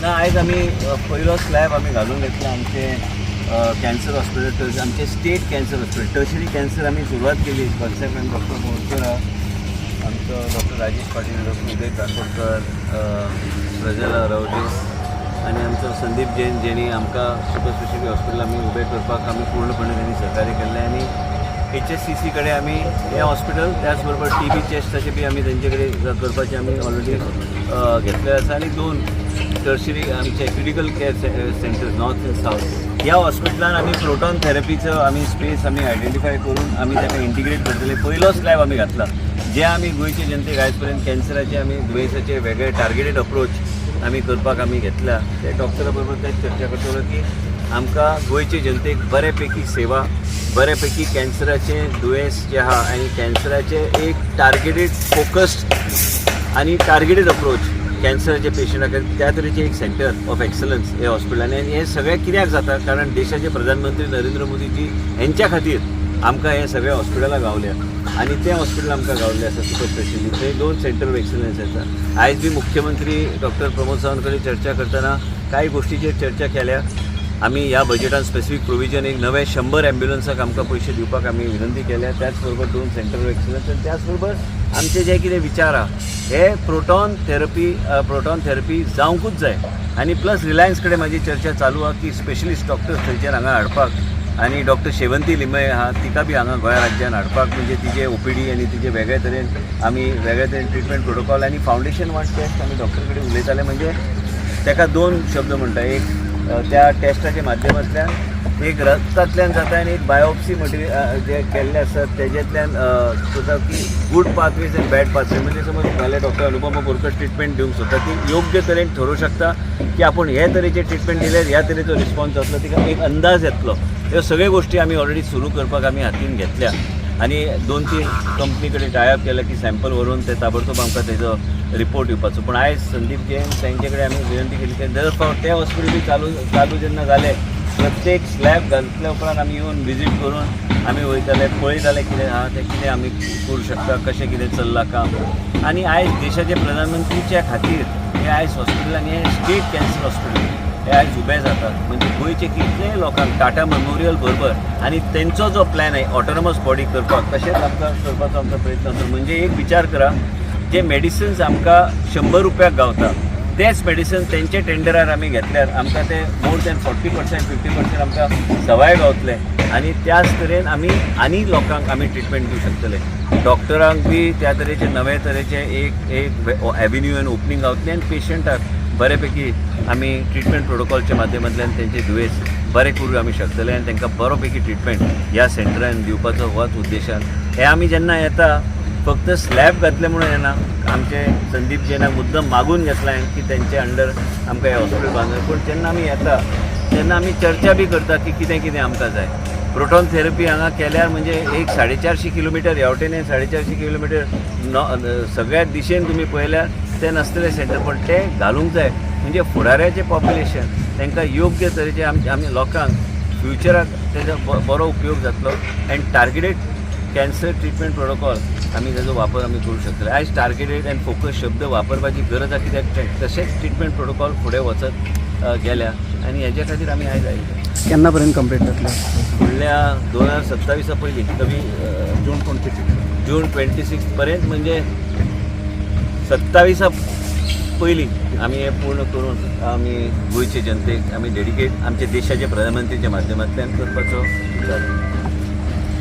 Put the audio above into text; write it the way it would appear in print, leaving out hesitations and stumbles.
ना आयज आमी पयलो स्लॅब आमी घालून घेतला आमचे कॅन्सर हॉस्पिटल, आमचे state cancer hospital tertiary cancer आमी सुरवात केली. कॉन्सेप्ट डॉक्टर मोरकर, आमचो डॉक्टर राजेश पाटील, डॉक्टर उदय काकोडकर, प्रजला रावजी आनी आमचो संदीप जैन, जेणी आमकां सुपर स्पेशालिटी हॉस्पिटल आमी उबें करपाक आमी पूर्णपणे त्यांनी सहकार्य केल्लें. आनी HSCC कडेन आमी हें हॉस्पिटल त्याच बरोबर TB टेस्टाचें बी आमी तेंचे कडेन करपाचें आमी ऑलरेडी घेतलें आसा. आनी 2 टर्शरी आमचे critical care centres north end south ह्या हॉस्पिटलान आमी प्रोटॉन थेरपीचो आमी स्पेस आमी आयडेंटिफाय करून आमी ताका इंटिग्रेट करतले. पयलो स्लॅब आमी घातला जे आमी गोंयचे जनतेक आयज पर्यंत कॅन्सराचे आमी दुयेंसाचे वेगळे टार्गेटेड अप्रोच आमी करपाक आमी घेतला. ते डॉक्टरा बरोबर तेच चर्चा करतलो की आमकां गोंयचे जनतेक बऱ्यापैकी सेवा, बऱ्यापैकी कॅन्सराचें दुयेंस जें आहा आनी कॅन्सराचें एक टार्गेटेड फोकस्ड आनी टार्गेटेड अप्रोच कॅन्सराचे पेशंटाक त्या तरेचें एक सेंटर ऑफ एक्सलन्स हे हॉस्पिटलांनी. आनी हें सगळें कित्याक जाता कारण देशाचे प्रधानमंत्री नरेंद्र मोदीजी हेंच्या खातीर आमकां हे सगळ्या हॉस्पिटलां गावल्या आनी तें हॉस्पिटल आमकां गावल्लें आसा सुपर स्पेशलिटी. थंय 2 सेंटर ऑफ एक्सलन्स आसा. आयज बी मुख्यमंत्री डॉक्टर प्रमोद सावंत कडेन चर्चा करतना कांय गोश्टीचेर चर्चा केल्या. आमी ह्या बजेटान स्पेसिफीक प्रोविजन एक नवे 100 एम्ब्युलन्साक आमकां पयशे दिवपाक आमी विनंती केल्या. त्याच बरोबर 2 सेंटर ऑफ एक्सलन्स आनी त्याच बरोबर आमचे जे कितें विचार आहा हे प्रोटॉन थेरपी जावंकूच जाय. आनी प्लस रिलायन्स कडेन म्हाजी चर्चा चालू आहा की स्पेशलिस्ट डॉक्टर्स थंयच्यान हांगा हाडपाक आनी डॉक्टर शेवंती लिमय आहा तिका बी हांगा गोंया राज्यान हाडपाक म्हणजे तिजे OPD आनी तिजे वेगळे तरेन आमी वेगळे तरेन ट्रिटमेंट प्रोटोकॉल आनी फावंडेशन वान टेस्ट आमी डॉक्टर कडेन उलयताले. म्हणजे ताका 2 शब्द म्हणटा, एक त्या टेस्टाच्या माध्यमांतल्यान एक रक्तांतल्यान जाता आनी एक बायोप्सी मटेरियल जे केल्ले आसात तेजेंतल्यान जाता की गूड पाथवेज आनी बॅड पाथवे. म्हणजे समज नाल्या डॉक्टर अनुपमा बोरकर ट्रिटमेंट दिवंक सोदता ती योग्य तरेन ठरोवंक शकता की आपूण हे तरेचे ट्रिटमेंट दिल्यार ह्या तरेचो रिस्पॉन्स जातलो, तिका एक अंदाज येतलो. ह्यो सगळ्यो गोश्टी आमी ऑलरेडी सुरू करपाक आमी हातीन घेतल्या आनी 2-3 कंपनी कडेन टायअप केला की सॅम्पल व्हरून ते ताबडतोब आमकां तेजो रिपोर्ट येवपाचो. पूण आयज संदीप जैन तांचे कडेन आमी विनंती केली की दर फावट ते हॉस्पिटल चालू जेन्ना जाले प्रत्येक स्लॅब घातल्या उपरांत आमी येवन विजीट करून आमी वयताले, पळयताले कितें आहा तें कितें आमी करूं शकता, कशें कितें चल्लां काम. आनी आयज देशाचे प्रधानमंत्रीच्या खातीर हे आयज हॉस्पिटलांनी हे स्टेट कॅन्सर हॉस्पिटल हे आयज उबें जातात. म्हणजे गोंयचे कितलेय लोकांक टाटा मेमोरियल बरोबर आनी तेंचो जो प्लॅन आहे ऑटोनॉमस बॉडी करपाक तशेंच आमकां करपाचो आमचो प्रयत्न आसा. म्हणजे एक विचार करा, जे मेडिसिन्स आमकां 100 रुपयाक गावता तेच मेडिसिन तेंचे टेंडरार आमी घेतल्यार आमकां ते मोर दॅन 40% 50% आमकां सवाय गावतले आनी त्याच तरेन आमी आनी लोकांक आमी ट्रिटमेंट दिवंक शकतले. डॉक्टरांक बी त्या तरेचे नवे तरेचे एक एव्हेन्यू आनी ओपनिंग गावतले आनी पेशंटाक बऱ्यापैकी आमी ट्रिटमेंट प्रोटोकॉलच्या माध्यमांतल्यान तेंचे दुयेंस बरें करूं आमी शकतले आनी तांकां बरोपैकी ट्रिटमेंट ह्या सेंटरान दिवपाचो होच उद्देशान. हे आमी जेन्ना येता फक्त स्लॅब घातले म्हणून येना, आमचे संदीप जैनाक मुद्दम मागून घेतला की तेंचे अंडर आमकां हे हॉस्पिटल बांदून. पूण जेन्ना आमी येता तेन्ना आमी चर्चा बी करता की कितें कितें आमकां जाय. प्रोटॉन थेरपी हांगा केल्यार म्हणजे एक 450 किलोमिटर हेवटेन 450 किलोमिटर सगळ्या दिशेन तुमी पळयल्यार ते नासतले सेंटर, पण ते घालूंक जाय. म्हणजे फुडाऱ्याचें पॉप्युलेशन तांकां योग्य तरेचे आमी लोकांक फ्युचराक तेजो बरो उपयोग जातलो आनी टार्गेटेड कॅन्सर ट्रिटमेंट प्रोटोकॉल आमी तेजो वापर आमी करूं शकतले. आयज टार्गेटेड आनी फोकस शब्द वापरपाची गरज आसा कित्याक तशेंच ट्रिटमेंट प्रोटोकॉल फुडें वचत गेल्या आनी हेज्या खातीर आमी आयज आयिल्ले. केन्ना पर्यंत कंप्लीट जातले? फुडल्या 2027 पयलीं कमी जून 26 पर्यंत म्हणजे 27 पयलीं आमी हे पूर्ण करून आमी गोंयचे जनतेक आमी डेडिकेट आमचे देशाचे प्रधानमंत्रीच्या माध्यमांतल्यान करपाचो विचार.